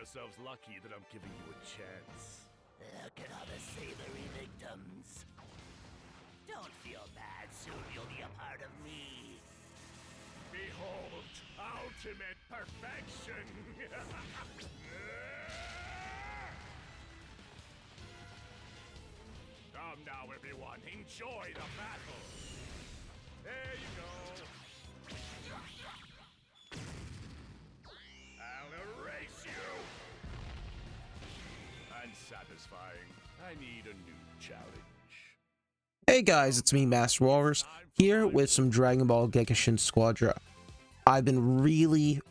yourselves lucky that I'm giving you a chance. Look at all the savory victims. Don't feel bad, soon you'll be a part of me. Behold, ultimate perfection! Come now, everyone, enjoy the battle! There you go! I'll erase you! Unsatisfying. I need a new challenge. Hey guys, it's me, Master Walrus, here with some Dragon Ball Gekishin Squadra. I've been really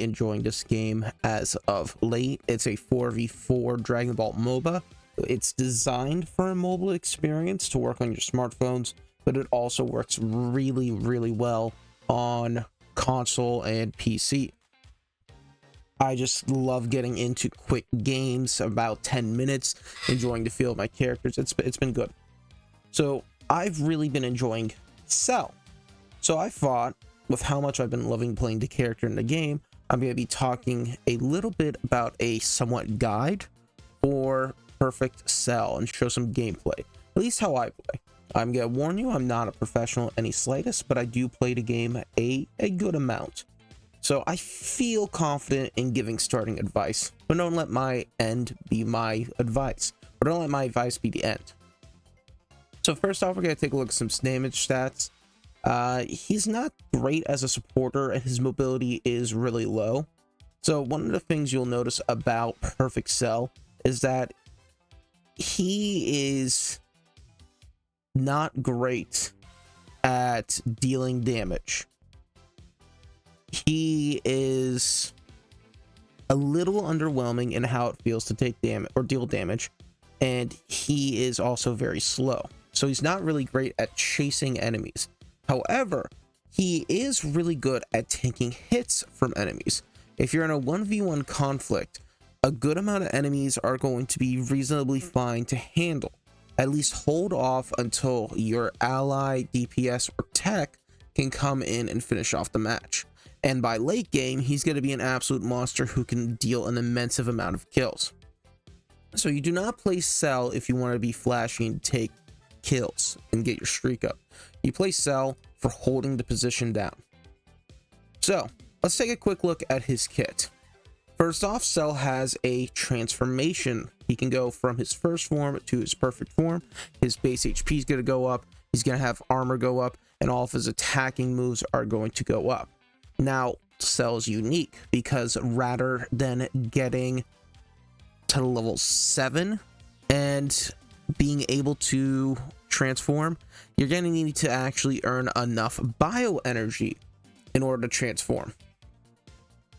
enjoying this game as of late. It's a 4v4 Dragon Ball MOBA. It's designed for a mobile experience to work on your smartphones, but it also works really well on console and PC. I just love getting into quick games, about 10 minutes, enjoying the feel of my characters. It's been good. So I've really been enjoying Cell. So I thought, with how much I've been loving playing the character in the game, I'm going to be talking a little bit about a somewhat guide for Perfect Cell and show some gameplay, at least how I play. I'm going to warn you, I'm not a professional any slightest, but I do play the game a good amount. So I feel confident in giving starting advice, but don't let my end be my advice, or don't let my advice be the end. So first off, we're going to take a look at some damage stats. He's not great as a supporter, and his mobility is really low. So one of the things you'll notice about Perfect Cell is that he is not great at dealing damage. He is a little underwhelming in how it feels to take damage or deal damage, and he is also very slow. So he's not really great at chasing enemies. However, he is really good at taking hits from enemies. If you're in a 1v1 conflict, a good amount of enemies are going to be reasonably fine to handle. At least hold off until your ally, DPS, or tech can come in and finish off the match. And by late game, he's going to be an absolute monster who can deal an immense amount of kills. So you do not play Cell if you want to be flashy and take kills and get your streak up. You play Cell for holding the position down. So let's take a quick look at his kit. First off, Cell has a transformation. He can go from his first form to his perfect form. His base HP is going to go up. He's going to have armor go up, and all of his attacking moves are going to go up. Now, Cell's unique because rather than getting to level 7 and being able to transform, you're going to need to actually earn enough bioenergy in order to transform.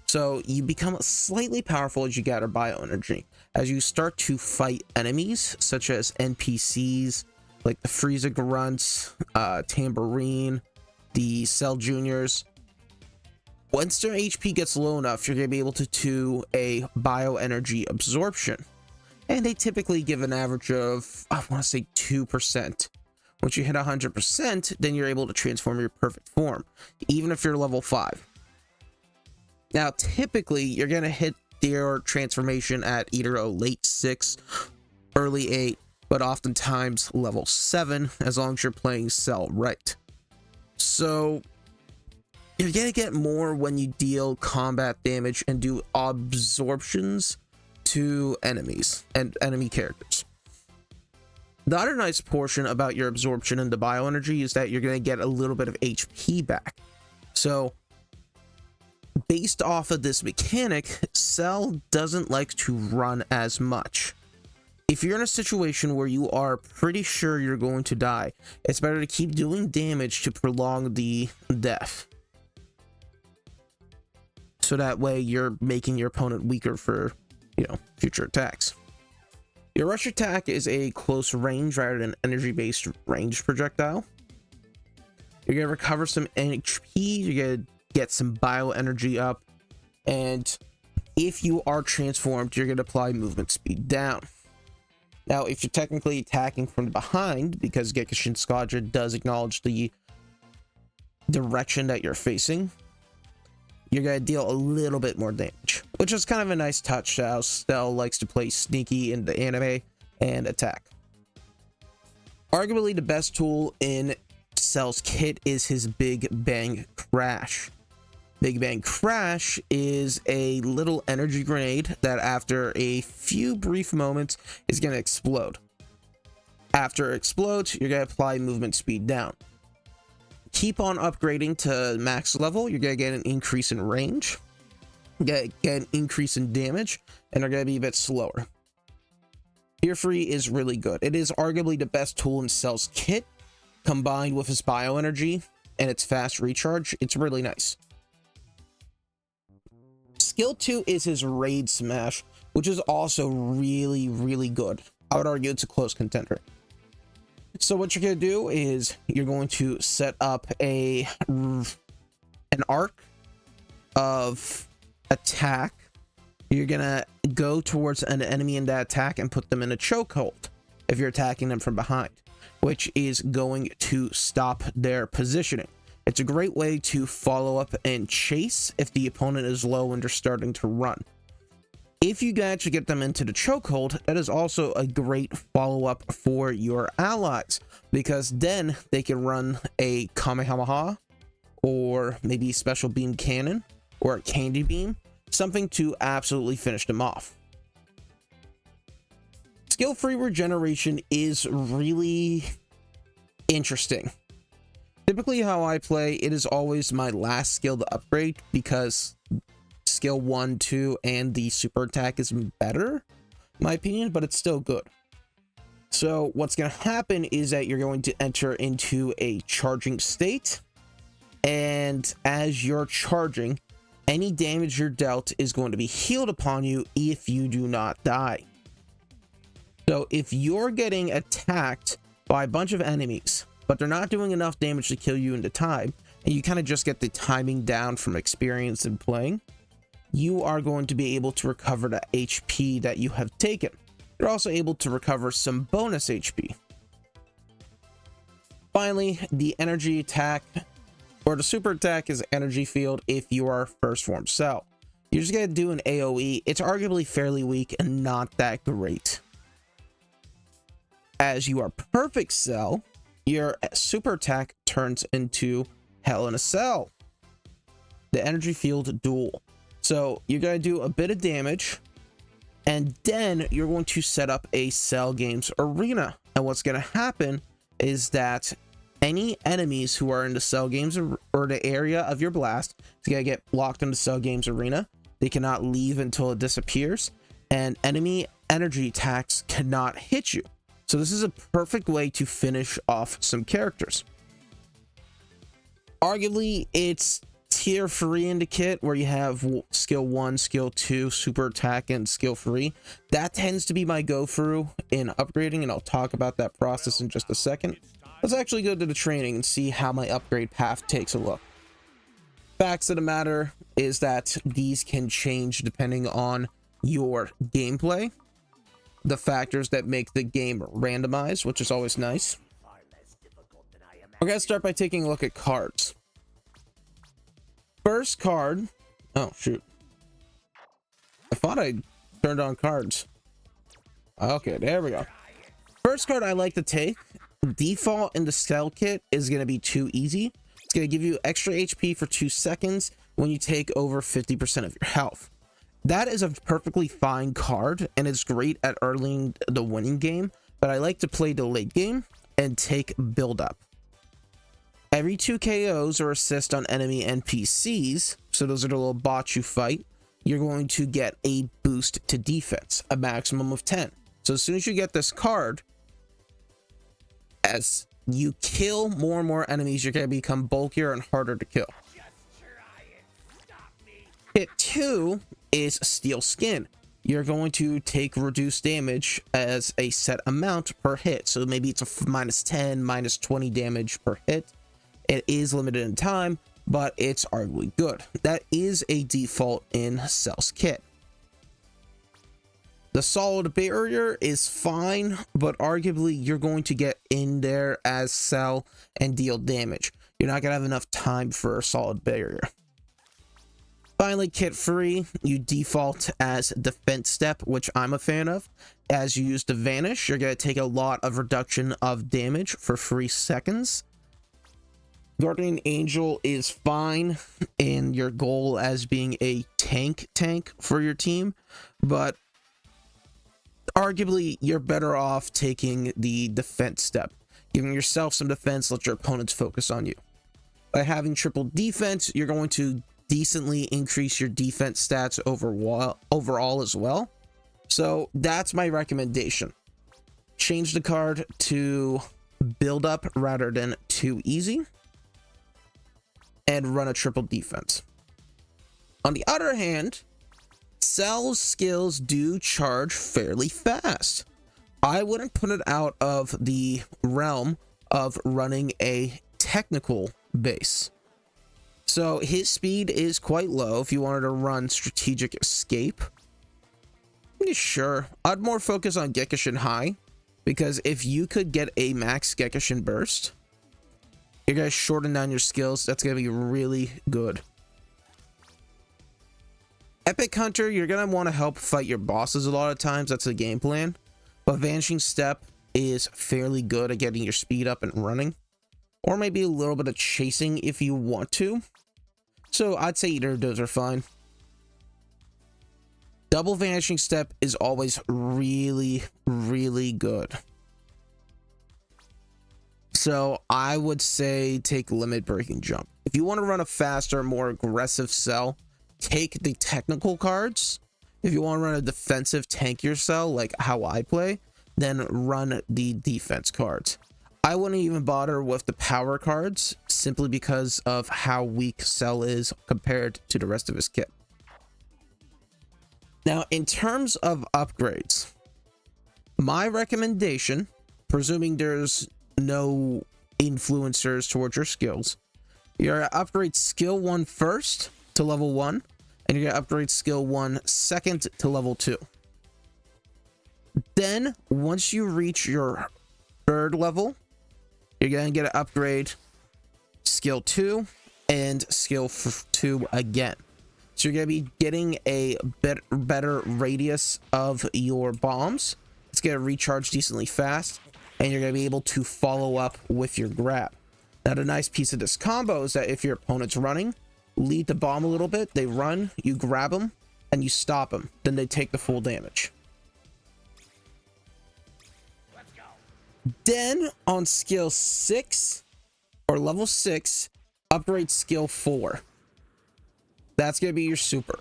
So you become slightly powerful as you gather bioenergy. As you start to fight enemies, such as NPCs, like the Frieza Grunts, Tambourine, the Cell Juniors, once their HP gets low enough, you're going to be able to do a bioenergy absorption. And they typically give an average of, I want to say 2%. Once you hit 100%, then you're able to transform your perfect form, even if you're level 5. Now, typically, you're going to hit your transformation at either a late 6, early 8, but oftentimes level 7, as long as you're playing Cell right. So you're going to get more when you deal combat damage and do absorptions to enemies and enemy characters. The other nice portion about your absorption into bioenergy is that you're going to get a little bit of HP back. So based off of this mechanic, Cell doesn't like to run as much. If you're in a situation where you are pretty sure you're going to die, it's better to keep doing damage to prolong the death. So that way you're making your opponent weaker for, future attacks. Your rush attack is a close range rather than energy-based ranged projectile. You're going to recover some HP, you're going to get some bioenergy up, and if you are transformed, you're going to apply movement speed down. Now, if you're technically attacking from behind, because Gekishin Squadra does acknowledge the direction that you're facing, you're going to deal a little bit more damage, which is kind of a nice touch how Cell likes to play sneaky in the anime and attack. Arguably the best tool in Cell's kit is his Big Bang Crash. Big Bang Crash is a little energy grenade that after a few brief moments is going to explode. After it explodes, you're going to apply movement speed down. Keep on upgrading to max level, you're going to get an increase in range, get an increase in damage, and they're going to be a bit slower. Fear Free is really good. It is arguably the best tool in Cell's kit, combined with his bioenergy and its fast recharge. It's really nice. Skill 2 is his Raid Smash, which is also really good. I would argue it's a close contender. So what you're going to do is you're going to set up an arc of attack. You're going to go towards an enemy in that attack and put them in a chokehold if you're attacking them from behind, which is going to stop their positioning. It's a great way to follow up and chase if the opponent is low and they're starting to run. If you actually get them into the chokehold, that is also a great follow-up for your allies, because then they can run a Kamehameha or maybe special beam cannon or a candy beam, something to absolutely finish them off. Skill-free regeneration is really interesting. Typically how I play, it is always my last skill to upgrade because skill 1, 2, and the super attack is better, in my opinion, but it's still good. So what's going to happen is that you're going to enter into a charging state, and as you're charging, any damage you're dealt is going to be healed upon you if you do not die. So if you're getting attacked by a bunch of enemies, but they're not doing enough damage to kill you in the time, and you kind of just get the timing down from experience in playing, you are going to be able to recover the HP that you have taken. You're also able to recover some bonus HP. Finally, the energy attack, or the super attack, is energy field if you are first form Cell. You're just going to do an AoE. It's arguably fairly weak and not that great. As you are perfect Cell, your super attack turns into Hell in a Cell, the energy field duel. So you're going to do a bit of damage, and then you're going to set up a Cell Games arena. And what's going to happen is that any enemies who are in the Cell Games or the area of your blast is going to get blocked in the Cell Games arena. They cannot leave until it disappears, and enemy energy attacks cannot hit you. So this is a perfect way to finish off some characters. Arguably, it's tier free in the kit where you have skill 1, skill 2, super attack, and skill free. That tends to be my go through in upgrading, and I'll talk about that process in just a second. Let's actually go to the training and see how my upgrade path takes a look. Facts of the matter is that these can change depending on your gameplay, the factors that make the game randomized, which is always nice. We're going to start by taking a look at cards. First card, oh shoot, I thought I turned on cards. Okay, there we go. First card I like to take, default in the Cell kit, is going to be too easy. It's going to give you extra HP for 2 seconds when you take over 50% of your health. That is a perfectly fine card, and it's great at early the winning game, but I like to play the late game and take build up. Every 2 KOs or assist on enemy NPCs, so those are the little bots you fight, you're going to get a boost to defense, a maximum of 10. So as soon as you get this card, as you kill more and more enemies, you're going to become bulkier and harder to kill. Hit 2 is Steel Skin. You're going to take reduced damage as a set amount per hit. So maybe it's a -10, -20 damage per hit. It is limited in time, but it's arguably good. That is a default in Cell's kit. The Solid Barrier is fine, but arguably you're going to get in there as Cell and deal damage. You're not going to have enough time for a Solid Barrier. Finally, kit free, you default as defense step, which I'm a fan of. As you use the vanish, you're going to take a lot of reduction of damage for 3 seconds. Guardian Angel is fine in your goal as being a tank for your team, but arguably you're better off taking the defense step, giving yourself some defense, let your opponents focus on you. By having triple defense, you're going to decently increase your defense stats overall as well. So that's my recommendation. Change the card to build up rather than too easy, and run a triple defense. On the other hand, Cell's skills do charge fairly fast. I wouldn't put it out of the realm of running a technical base. So his speed is quite low if you wanted to run strategic escape. Yeah, sure, I'd more focus on Gekishin High, because if you could get a max Gekishin burst, you're going to shorten down your skills. That's going to be really good. Epic Hunter, you're going to want to help fight your bosses a lot of times. That's the game plan. But Vanishing Step is fairly good at getting your speed up and running. Or maybe a little bit of chasing if you want to. So I'd say either of those are fine. Double Vanishing Step is always really, really good. So I would say take Limit Breaking Jump. If you want to run a faster, more aggressive Cell, take the technical cards. If you want to run a defensive tankier Cell, like how I play, then run the defense cards. I wouldn't even bother with the power cards, simply because of how weak Cell is compared to the rest of his kit. Now, in terms of upgrades, my recommendation, presuming there's no influencers towards your skills, you're gonna upgrade skill 1 first to level 1, and you're gonna upgrade skill 1 second to level 2. Then once you reach your 3rd level, you're gonna get an upgrade skill 2 and skill 2 again. So you're gonna be getting a better radius of your bombs. It's gonna recharge decently fast, and you're going to be able to follow up with your grab. Now, the nice piece of this combo is that if your opponent's running, lead the bomb a little bit, they run, you grab them, and you stop them. Then they take the full damage. Let's go. Then, on skill 6, or level 6, upgrade skill 4. That's going to be your super.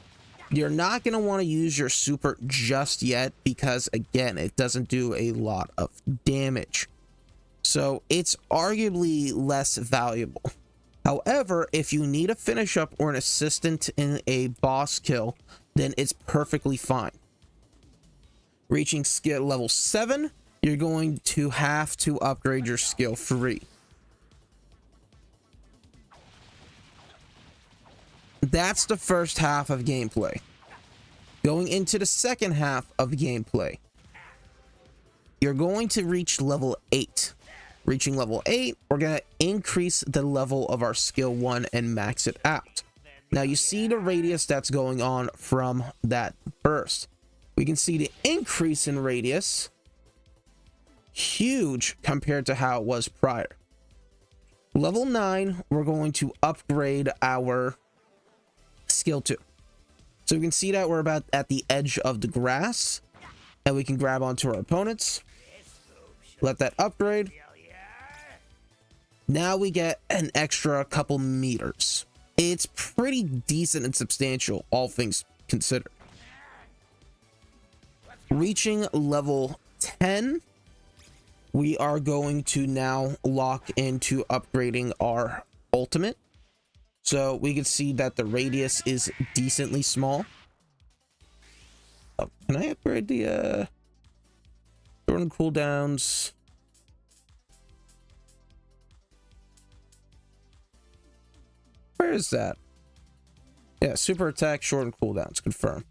You're not going to want to use your super just yet because, again, it doesn't do a lot of damage. So it's arguably less valuable. However, if you need a finish up or an assistant in a boss kill, then it's perfectly fine. Reaching skill level 7, you're going to have to upgrade your skill 3. That's the first half of gameplay. Going into the second half of gameplay, you're going to reach level 8. Reaching level 8, we're going to increase the level of our skill 1 and max it out. Now you see the radius that's going on from that burst. We can see the increase in radius, huge compared to how it was prior. Level 9, we're going to upgrade our skill 2. So we can see that we're about at the edge of the grass, and we can grab onto our opponents. Let that upgrade. Now we get an extra couple meters. It's pretty decent and substantial, all things considered. Reaching level 10, we are going to now lock into upgrading our ultimate. So we can see that the radius is decently small. Oh, can I upgrade the shorten cooldowns? Where is that? Yeah, super attack, shorten cooldowns, confirm.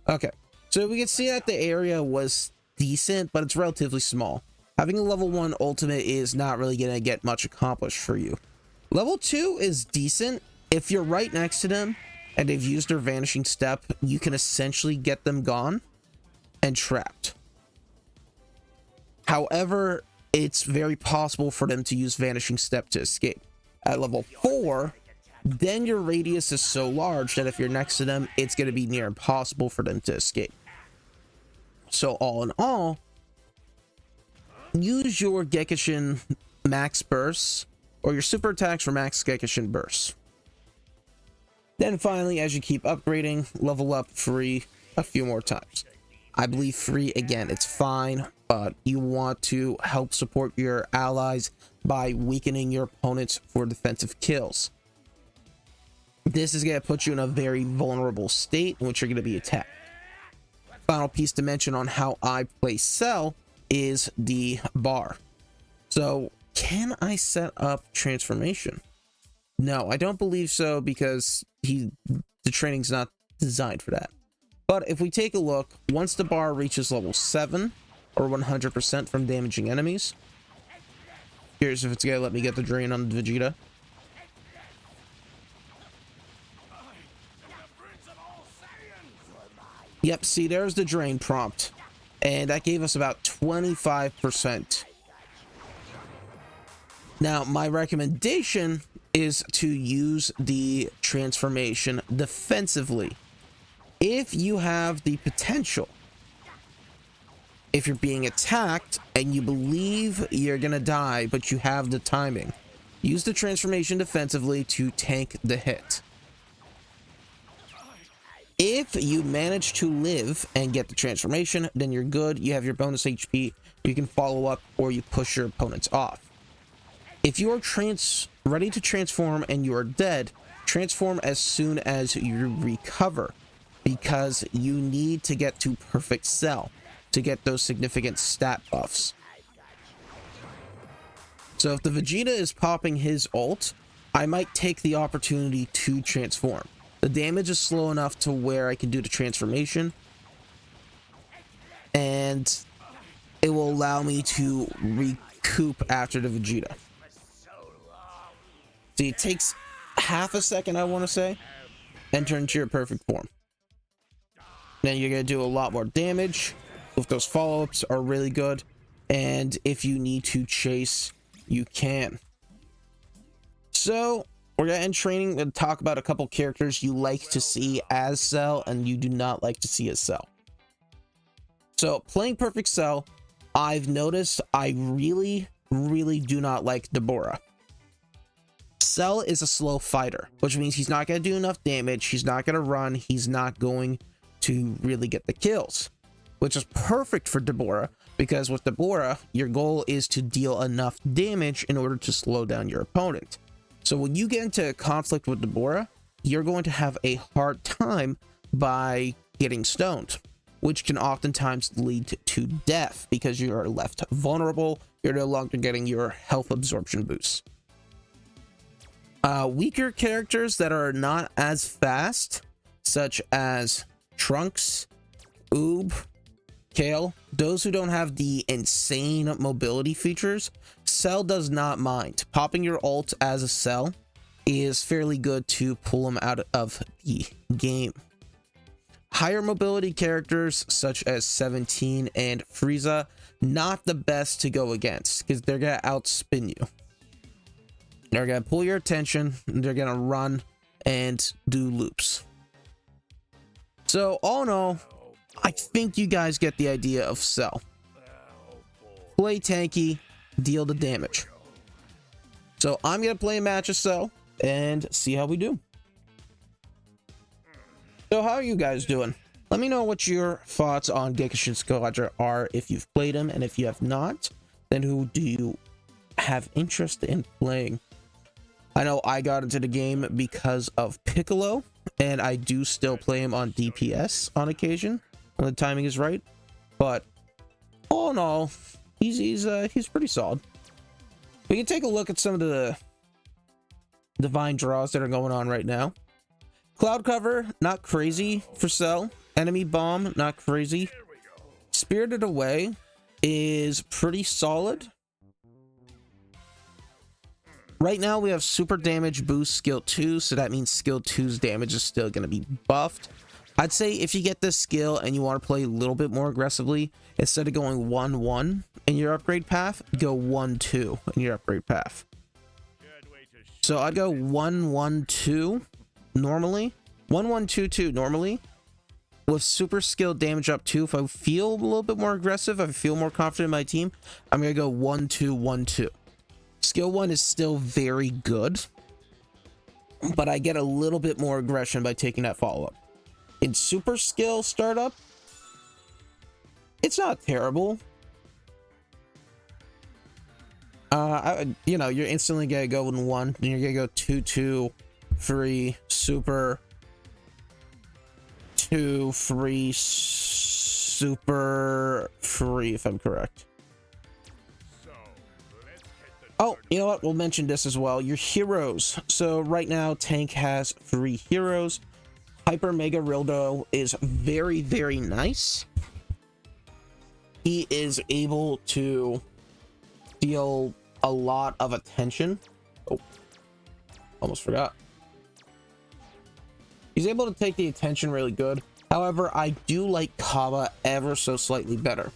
Okay, so we can see that the area was decent, but it's relatively small. Having a level 1 ultimate is not really going to get much accomplished for you. Level 2 is decent if you're right next to them and they've used their vanishing step, you can essentially get them gone and trapped. However, it's very possible for them to use vanishing step to escape. At level 4, then your radius is so large that if you're next to them, it's going to be near impossible for them to escape. So all in all, use your Gekishin max bursts or your super attacks for max Gekishin bursts. Then finally, as you keep upgrading, level up free a few more times. I believe free, again, it's fine, but you want to help support your allies by weakening your opponents for defensive kills. This is going to put you in a very vulnerable state in which you're going to be attacked. Final piece to mention on how I play Cell is the bar. So, can I set up transformation? No, I don't believe so, because the training's not designed for that. But if we take a look, once the bar reaches level 7 or 100% from damaging enemies, here's if it's gonna let me get the drain on the Vegeta. Yep, see, there's the drain prompt, and that gave us about 25%. Now, my recommendation is to use the transformation defensively. If you have the potential, if you're being attacked and you believe you're gonna die, but you have the timing, use the transformation defensively to tank the hit. If you manage to live and get the transformation, then you're good. You have your bonus HP. You can follow up, or you push your opponents off. If you are ready to transform and you are dead, transform as soon as you recover, because you need to get to perfect cell to get those significant stat buffs. So if the Vegeta is popping his ult, I might take the opportunity to transform. The damage is slow enough to where I can do the transformation, and it will allow me to recoup after the Vegeta. See, it takes half a second, I want to say, enter into your perfect form. Then you're going to do a lot more damage. If those follow-ups are really good, and if you need to chase, you can. So we're going to end training and talk about a couple characters you like to see as Cell and you do not like to see as Cell. So playing Perfect Cell, I've noticed I really do not like Deborah. Cell is a slow fighter, which means he's not going to do enough damage, he's not going to run, he's not going to really get the kills, which is perfect for Deborah, because with Deborah, your goal is to deal enough damage in order to slow down your opponent. So when you get into a conflict with Deborah, you're going to have a hard time by getting stoned, which can oftentimes lead to death because you are left vulnerable. You're no longer getting your health absorption boost. Weaker characters that are not as fast, such as Trunks, Oob, Kale, those who don't have the insane mobility features, Cell does not mind. Popping your ult as a Cell is fairly good to pull them out of the game. Higher mobility characters such as 17 and Frieza, not the best to go against because they're going to outspin you. They're going to pull your attention, and they're going to run and do loops. So all in all, I think you guys get the idea of Cell. Play tanky, deal the damage. So I'm going to play a match of Cell and see how we do. So how are you guys doing? Let me know what your thoughts on Gekishin Squadra are if you've played him, and if you have not, then who do you have interest in playing? I know I got into the game because of Piccolo, and I do still play him on DPS on occasion when the timing is right, but all in all, he's pretty solid. We can take a look at some of the divine draws that are going on right now. Cloud cover, not crazy for Cell. Enemy bomb, not crazy. Spirited Away is pretty solid. Right now we have super damage boost skill 2, so that means skill 2's damage is still going to be buffed. I'd say if you get this skill and you want to play a little bit more aggressively, instead of going 1-1 in your upgrade path, go 1-2 in your upgrade path. So I'd go 1-1-2 normally, 1-1-2-2 normally, with super skill damage up 2. If I feel a little bit more aggressive, if I feel more confident in my team, I'm going to go 1-2-1-2. Skill 1 is still very good, but I get a little bit more aggression by taking that follow-up. In super skill startup, it's not terrible. You know, you're instantly gonna go in 1, then you're gonna go 2-2, free, super, 2, free, super, free, if I'm correct. Oh, you know what? We'll mention this as well. Your heroes. So right now, Tank has 3 heroes. Hyper Mega Rildo is very, very nice. He is able to deal a lot of attention. Oh, almost forgot. He's able to take the attention really good. However, I do like Kaba ever so slightly better.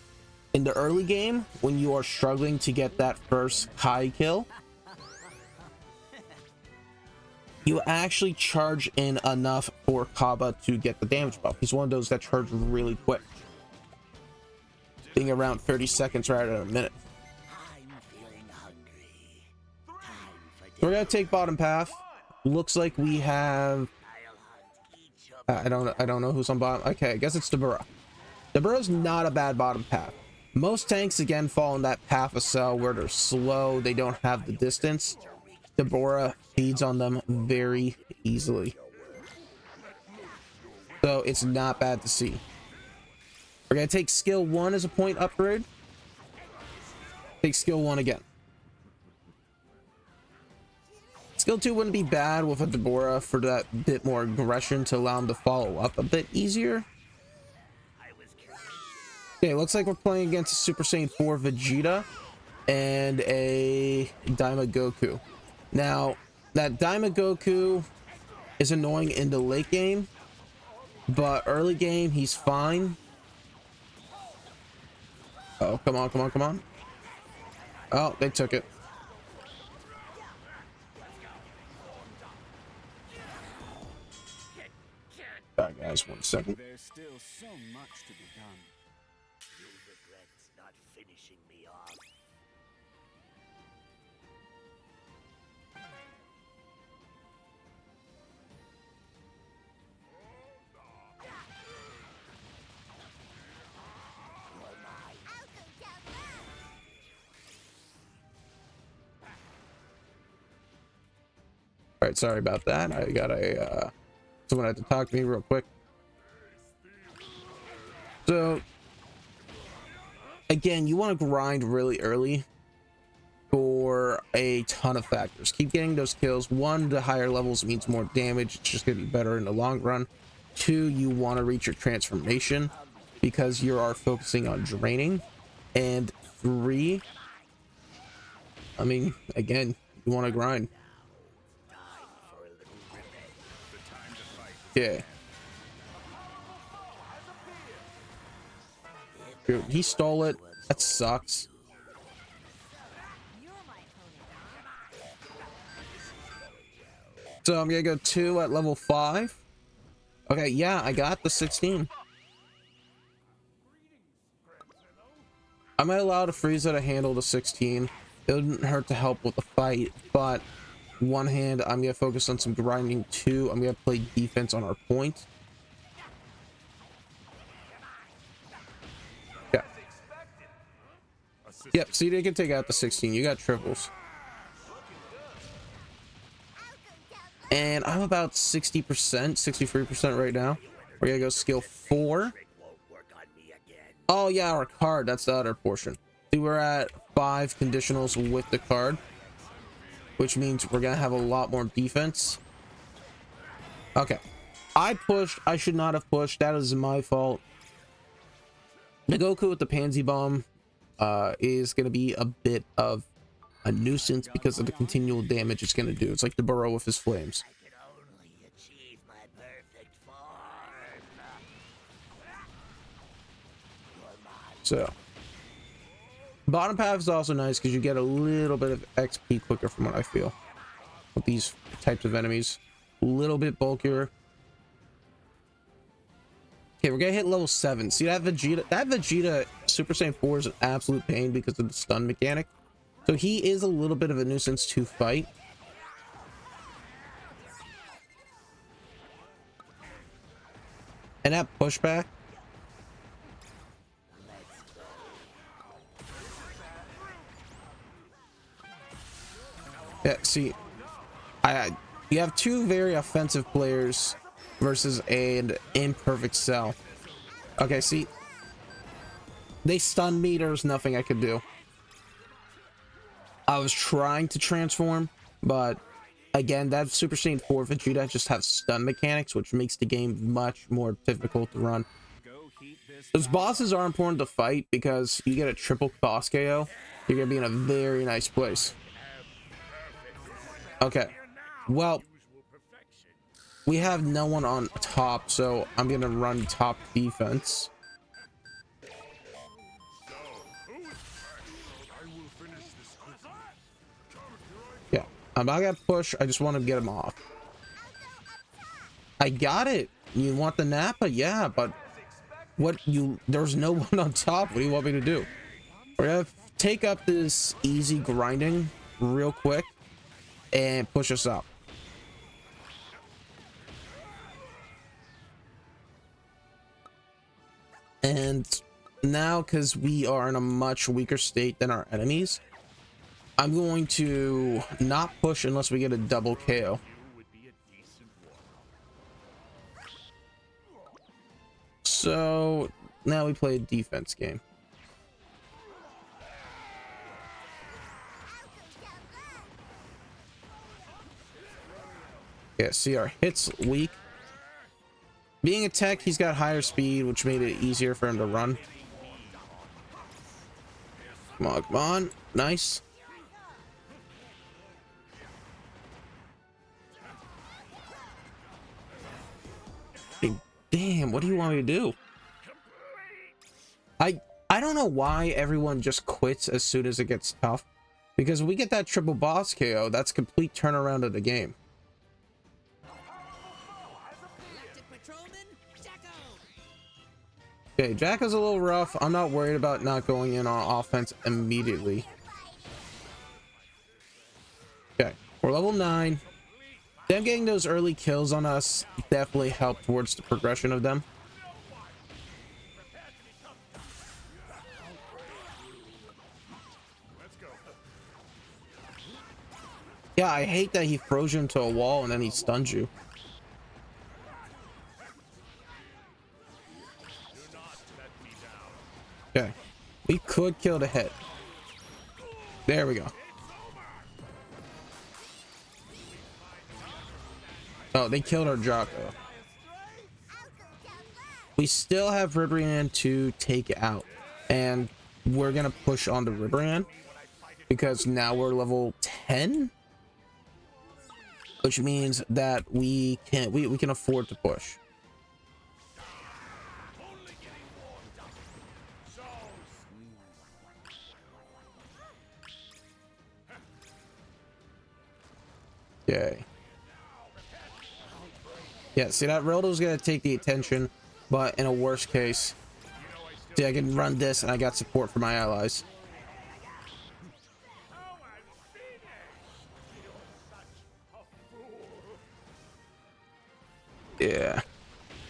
In the early game, when you are struggling to get that first high kill, you actually charge in enough for Kaba to get the damage buff. He's one of those that charge really quick, being around 30 seconds rather than a minute. So we're gonna take bottom path. Looks like we have I don't know who's on bottom. Okay, I guess it's Deborah. Deborah's not a bad bottom path. Most tanks again fall in that path of cell where they're slow, they don't have the distance. Deborah feeds on them very easily, so it's not bad to see. We're gonna take skill 1 as a point upgrade. Take skill 1 again. Skill 2 wouldn't be bad with a Deborah for that bit more aggression to allow him to follow up a bit easier. Okay, looks like we're playing against a Super Saiyan 4 Vegeta and a Daima Goku. Now, that Daima Goku is annoying in the late game, but early game, he's fine. Oh, come on, come on, come on. Oh, they took it. Alright, guys, 1 second. There's still so much to be done. You regret not finishing me off. Alright, sorry about that. I got a someone had to talk to me real quick. So again, you want to grind really early for a ton of factors. Keep getting those kills. 1, the higher levels means more damage. It's just going to be better in the long run. 2, you want to reach your transformation because you are focusing on draining. And 3, I mean, again, you want to grind. Yeah. Dude, he stole it. That sucks. So I'm gonna go 2 at level 5. Okay, yeah, I got the 16. I might allow the Frieza to handle the 16. It wouldn't hurt to help with the fight, but one hand, I'm gonna focus on some grinding. 2, I'm gonna play defense on our point. Yeah. Yep, see, they can take out the 16. You got triples. And I'm about 60%, 63% right now. We're gonna go skill 4. Oh yeah, our card, that's the other portion. See, we're at 5 conditionals with the card, which means we're gonna have a lot more defense. Okay, I pushed. I should not have pushed. That is my fault. The Goku with the Pansy Bomb is gonna be a bit of a nuisance because of the continual damage it's going to do. It's like the burrow with his flames. I could only achieve my perfect form. So, bottom path is also nice because you get a little bit of XP quicker from what I feel with these types of enemies. A little bit bulkier. Okay, we're gonna hit level 7. See that Vegeta? That Vegeta Super Saiyan 4 is an absolute pain because of the stun mechanic. So he is a little bit of a nuisance to fight. And that pushback. Yeah, see, you have two very offensive players versus an imperfect Cell. Okay, see, they stunned me. There's nothing I could do. I was trying to transform, but again, that Super Saiyan 4 Vegeta just has stun mechanics, which makes the game much more difficult to run. Those bosses are important to fight because you get a triple boss KO. You're gonna be in a very nice place. Okay, well, we have no one on top, so I'm gonna run top defense. Yeah, I'm not gonna push. I just want to get him off. I got it. You want the Nappa? Yeah, but there's no one on top. What do you want me to do? We're gonna take up this easy grinding real quick and push us up. And now, because we are in a much weaker state than our enemies, I'm going to not push unless we get a double KO. So now we play a defense game. Yeah, see, our hits weak. Being a tech, he's got higher speed, which made it easier for him to run. Come on, come on. Nice. Hey, damn, what do you want me to do? I don't know why everyone just quits as soon as it gets tough. Because we get that triple boss KO, that's complete turnaround of the game. Okay, Jack is a little rough. I'm not worried about not going in on offense immediately. Okay, we're level 9. Them getting those early kills on us definitely helped towards the progression of them. Yeah, I hate that he froze you into a wall and then he stuns you. Okay, we could kill the hit. There we go. Oh, they killed our Jocko. We still have Ribrian to take out, and we're gonna push on to Ribrian because now we're level 10, which means that we can afford to push. Okay. Yeah, see, that Rildo's gonna take the attention, but in a worst case, see, I can run this and I got support from my allies. Yeah,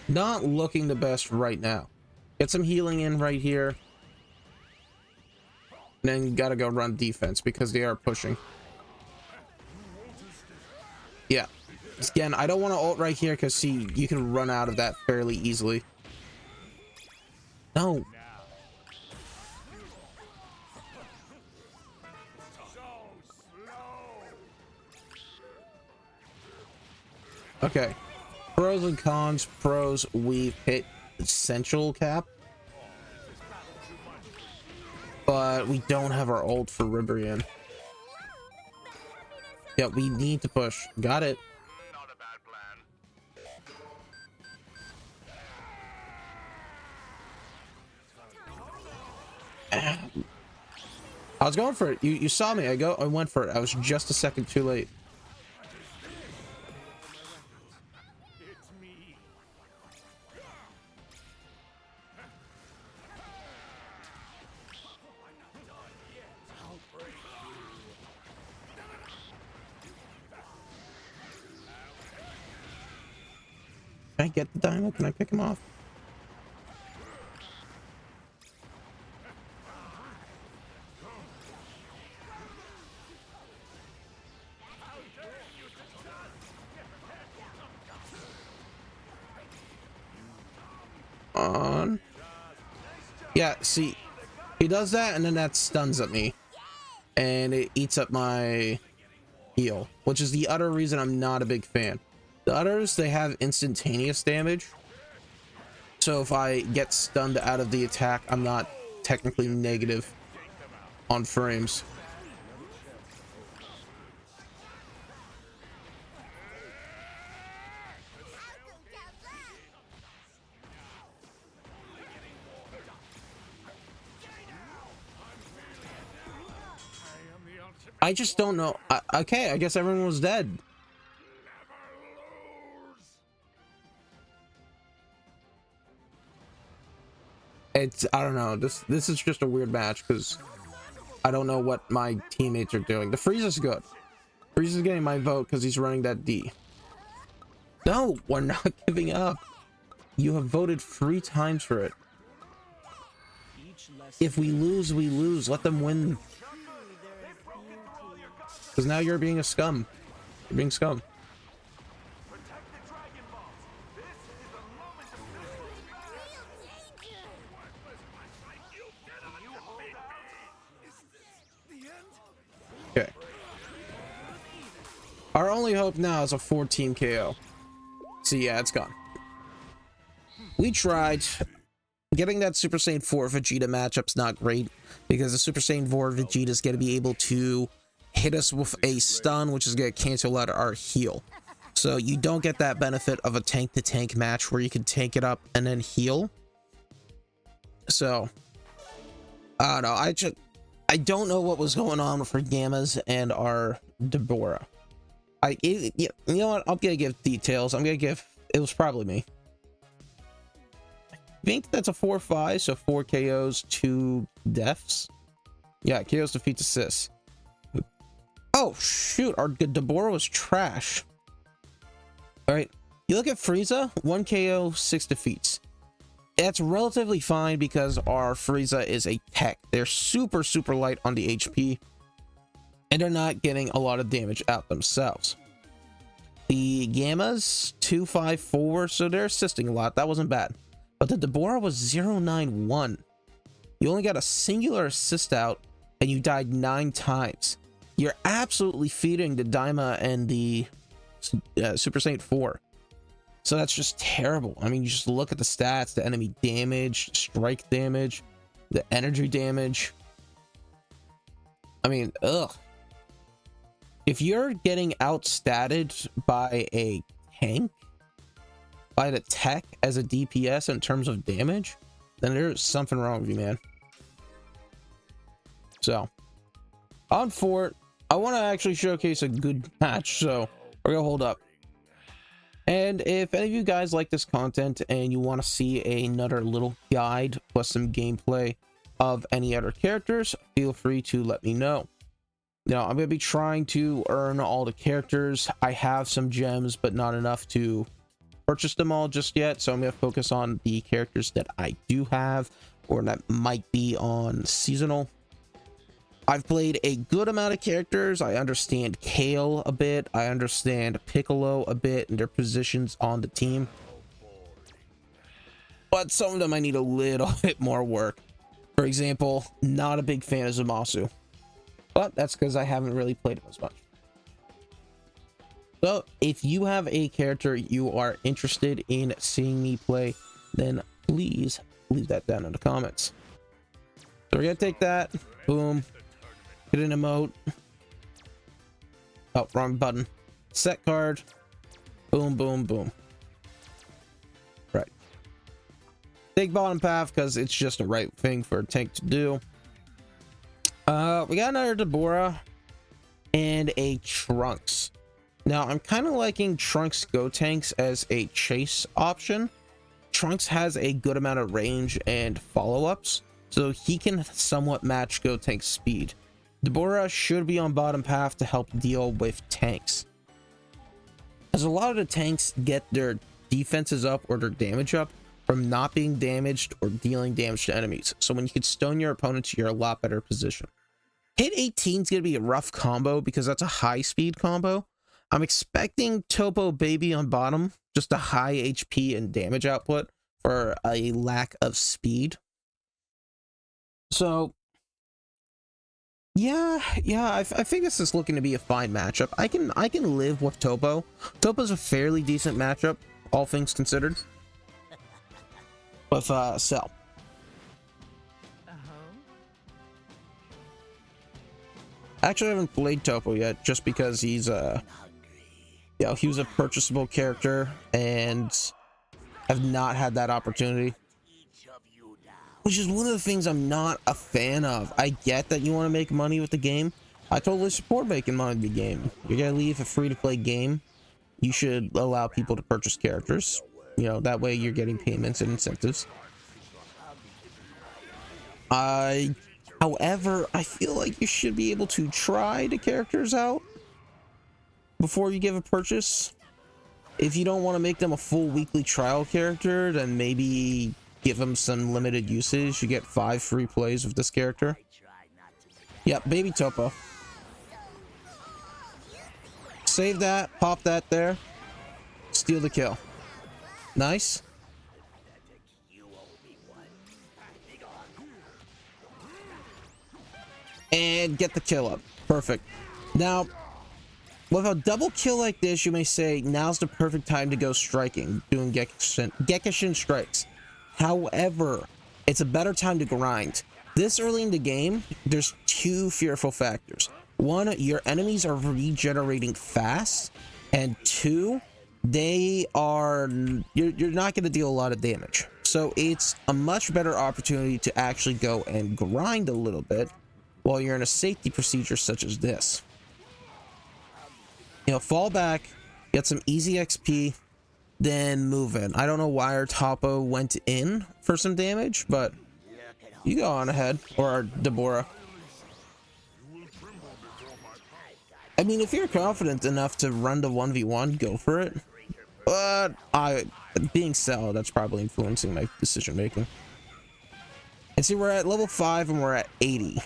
not looking the best right now. Get some healing in right here, and then gotta go run defense because they are pushing. Yeah, again, I don't want to ult right here because see, you can run out of that fairly easily. No. Okay, pros and cons. Pros, we've hit essential cap, but we don't have our ult for Ribrian. Yeah, we need to push. Got it. Not a bad plan. I was going for it. You saw me. I went for it. I was just a second too late. It's me. Can I get the dino? Can I pick him off? On. Yeah, see, he does that and then that stuns at me and it eats up my heal, which is the other reason I'm not a big fan. The others, they have instantaneous damage, so if I get stunned out of the attack, I'm not technically negative on frames. I just don't know. Okay, I guess everyone was dead. I don't know. This is just a weird match because I don't know what my teammates are doing. The Frieza's good. Frieza's getting my vote because he's running that D. No, we're not giving up. You have voted 3 times for it. If we lose, we lose. Let them win. Because now you're being a scum. You're being scum. Okay. Our only hope now is a 4-team KO. So yeah, it's gone. We tried. Getting that Super Saiyan 4 Vegeta matchup's not great because the Super Saiyan 4 Vegeta is going to be able to hit us with a stun, which is going to cancel out our heal. So you don't get that benefit of a tank-to-tank match where you can tank it up and then heal. So, I don't know. I don't know what was going on for Gammas and our Deborah. You know what? I'm going to give details. It was probably me. I think that's a 4-5, so 4 KOs, 2 deaths. Yeah, KOs, defeats, assists. Oh, shoot, our Deborah was trash. Alright, you look at Frieza, 1 KO, 6 defeats. That's relatively fine because our Frieza is a tech. They're super, super light on the HP, and they're not getting a lot of damage out themselves. The Gammas, 2-5-4, so they're assisting a lot. That wasn't bad. But the Deborah was 0-9-1. You only got a singular assist out, and you died 9 times. You're absolutely feeding the Daima and the Super Saiyan 4. So that's just terrible. I mean, you just look at the stats, the enemy damage, strike damage, the energy damage. I mean, ugh. If you're getting outstatted by a tank, by the tech as a DPS in terms of damage, then there's something wrong with you, man. So, on Fort, I want to actually showcase a good match, so we're gonna hold up. And if any of you guys like this content and you want to see another little guide plus some gameplay of any other characters, feel free to let me know. Now, I'm going to be trying to earn all the characters. I have some gems, but not enough to purchase them all just yet, so I'm going to focus on the characters that I do have or that might be on seasonal. I've played a good amount of characters. I understand Kale a bit. I understand Piccolo a bit and their positions on the team. But some of them I need a little bit more work. For example, not a big fan of Zamasu. But that's because I haven't really played him as much. So if you have a character you are interested in seeing me play, then please leave that down in the comments. So we're going to take that. Boom. Hit an emote. Oh, wrong button. Set card. Boom, boom, boom. Right. Take bottom path because it's just the right thing for a tank to do. We got another Deborah and a Trunks. Now, I'm kind of liking Trunks Go Tanks as a chase option. Trunks has a good amount of range and follow-ups, so he can somewhat match Go Tank's speed. Deborah should be on bottom path to help deal with tanks, as a lot of the tanks get their defenses up or their damage up from not being damaged or dealing damage to enemies. So when you can stone your opponents, you're a lot better position. Hit 18 is going to be a rough combo because that's a high speed combo. I'm expecting Topo Baby on bottom, just a high HP and damage output for a lack of speed. So yeah, I think this is looking to be a fine matchup. I can live with Topo. Topo's a fairly decent matchup, all things considered. With Cell. Actually, I haven't played Topo yet, just because he's he was a purchasable character, and I've not had that opportunity. Which is one of the things I'm not a fan of. I get that you want to make money with the game. I totally support making money with the game. You're gonna leave a free-to-play game. You should allow people to purchase characters. You know, that way you're getting payments and incentives. However, I feel like you should be able to try the characters out before you give a purchase. If you don't want to make them a full weekly trial character, then maybe give them some limited usage. You get 5 free plays with this character. Yep, baby Topo. Save that, pop that there. Steal the kill. Nice. And get the kill up. Perfect. Now, with a double kill like this, you may say, now's the perfect time to go striking, doing Gekishin strikes. However, it's a better time to grind. This early in the game, there's 2 fearful factors. 1, your enemies are regenerating fast, and 2, you're not going to deal a lot of damage. So it's a much better opportunity to actually go and grind a little bit while you're in a safety procedure such as this. You know, fall back, get some easy XP, then move in. I don't know why our Topo went in for some damage, but you go on ahead. Or our Deborah. I mean, if you're confident enough to run the 1v1, go for it. But being Cell, that's probably influencing my decision making. And see, we're at level 5 and we're at 80.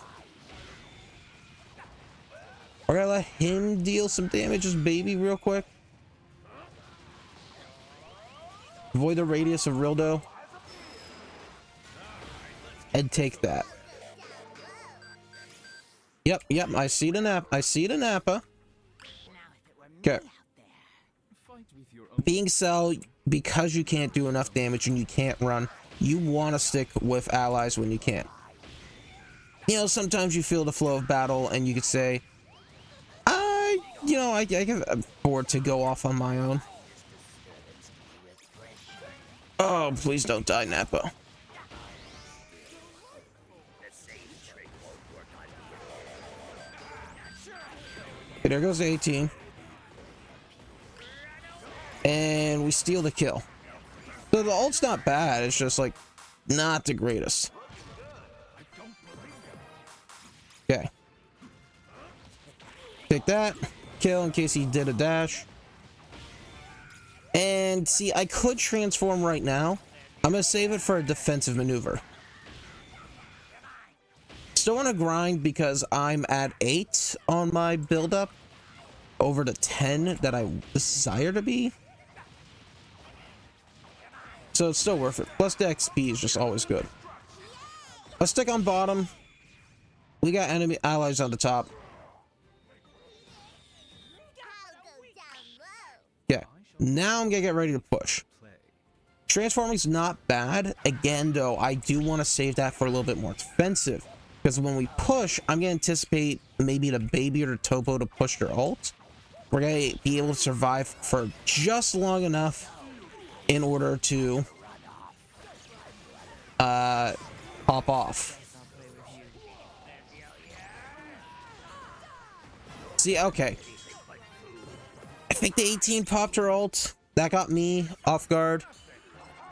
We're gonna let him deal some damage as baby real quick. Avoid the radius of Rildo. And take that. Yep, I see the Nappa. Okay. Being Cell, because you can't do enough damage and you can't run, you want to stick with allies when you can. You know, sometimes you feel the flow of battle and you could say, I can afford to go off on my own. Oh, please don't die, Nappa. Okay, there goes the 18. And we steal the kill. So the ult's not bad, it's just like not the greatest. Okay. Take that. Kill in case he did a dash. And see, I could transform right now. I'm gonna save it for a defensive maneuver. Still want to grind because I'm at 8 on my build up over the 10 that I desire to be. So it's still worth it. Plus the XP is just always good. Let's stick on bottom. We got enemy allies on the top. Yeah. Now I'm gonna get ready to push. Transforming's not bad. Again, though, I do want to save that for a little bit more defensive. Because when we push, I'm gonna anticipate maybe the baby or the Topo to push their ult. we're gonna be able to survive for just long enough in order to pop off. See, okay. I think the 18 popped her ult. That got me off guard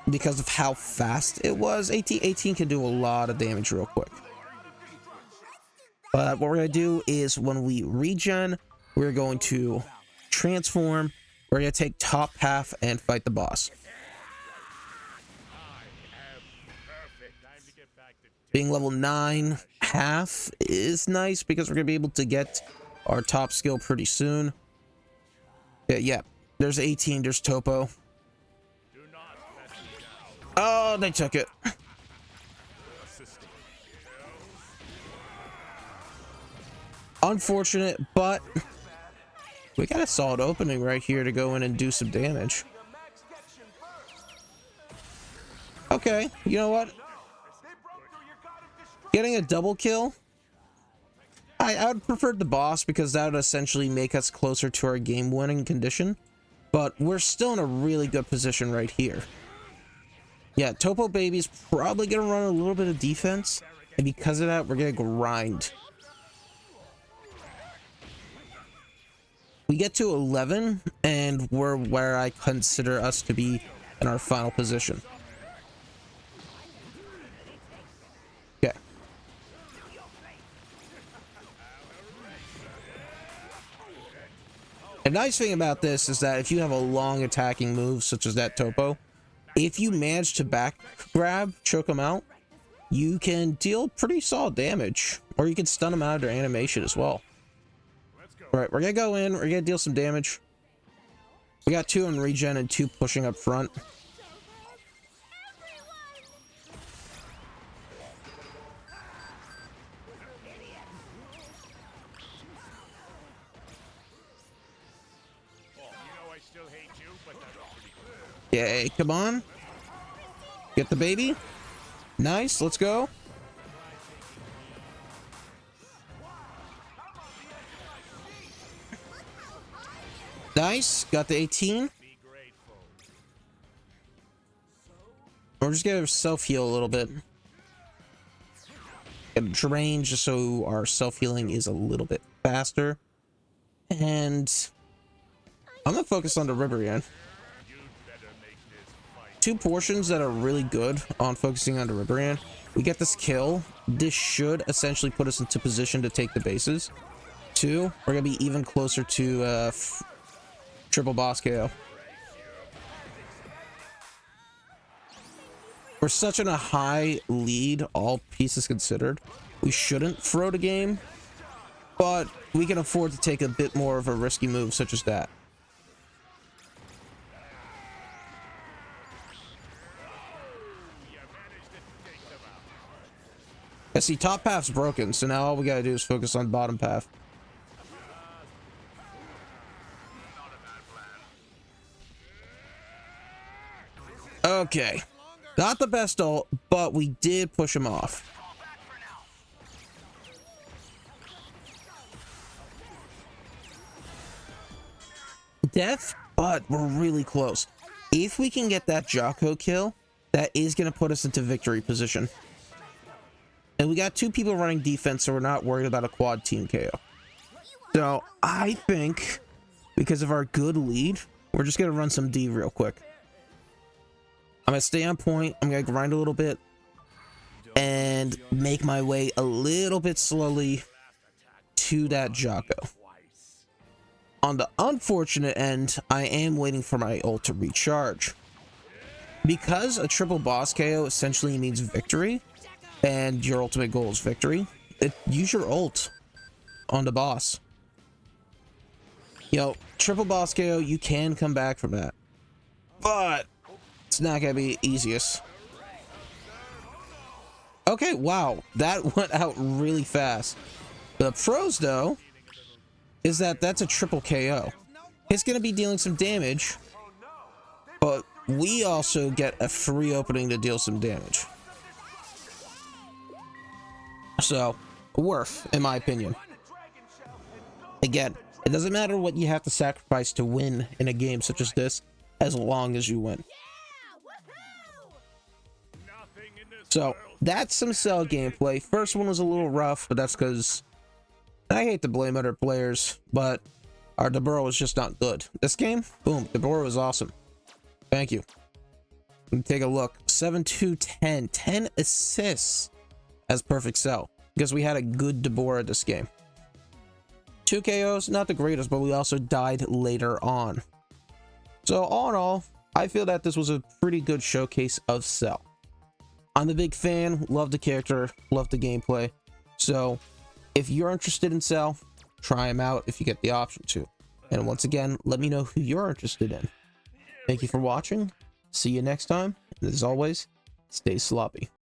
because of how fast it was. 18 can do a lot of damage real quick. But what we're going to do is when we regen, we're going to transform. We're going to take top half and fight the boss. Being level 9 half is nice because we're going to be able to get our top skill pretty soon. Yeah. There's 18. There's Topo. Oh, they took it. Unfortunate, but we got a solid opening right here to go in and do some damage. Okay, you know what? Getting a double kill. I would prefer the boss because that would essentially make us closer to our game winning condition. But we're still in a really good position right here. Yeah, Topo Baby's probably going to run a little bit of defense. And because of that, we're going to grind. We get to 11, and we're where I consider us to be in our final position. Okay. The nice thing about this is that if you have a long attacking move, such as that Topo, if you manage to back grab, choke them out, you can deal pretty solid damage. Or you can stun them out of their animation as well. Alright, we're gonna go in, we're gonna deal some damage. We got 2 on regen and 2 pushing up front. Okay, come on. Get the baby. Nice, let's go. Nice, got the 18. We're just gonna self-heal a little bit. Get drain just so our self-healing is a little bit faster. And I'm gonna focus on the Ribrian. 2 portions that are really good on focusing on the Ribrian. We get this kill. This should essentially put us into position to take the bases. 2, we're gonna be even closer to triple boss KO. We're such in a high lead, all pieces considered. We shouldn't throw the game, but we can afford to take a bit more of a risky move such as that. I see top path's broken, so now all we gotta do is focus on bottom path. Okay, not the best ult, but we did push him off. Death, but we're really close. If we can get that Jocko kill, that is going to put us into victory position. And we got 2 people running defense, so we're not worried about a quad team KO. So I think because of our good lead, we're just going to run some D real quick. I'm going to stay on point. I'm going to grind a little bit and make my way a little bit slowly to that Jocko. On the unfortunate end, I am waiting for my ult to recharge. Because a triple boss KO essentially means victory, and your ultimate goal is victory, use your ult on the boss. Triple boss KO, you can come back from that. But it's not going to be easiest. Okay, wow. That went out really fast. The pros, though, is that that's a triple KO. It's going to be dealing some damage, but we also get a free opening to deal some damage. So, worth, in my opinion. Again, It doesn't matter what you have to sacrifice to win in a game such as this, as long as you win. Nothing in this So world that's some Cell gameplay. First one was a little rough, but that's because I hate to blame other players, but our Deborah was just not good. This game, boom, Deborah was awesome. Thank you. Let me take a look. 7-2-10, 10 assists as perfect Cell because we had a good Deborah this game. 2 KOs, not the greatest, but we also died later on. So all in all, I feel that this was a pretty good showcase of Cell. I'm a big fan, love the character, love the gameplay. So if you're interested in Cell, try him out if you get the option to. And once again, let me know who you're interested in. Thank you for watching. See you next time. And as always, stay sloppy.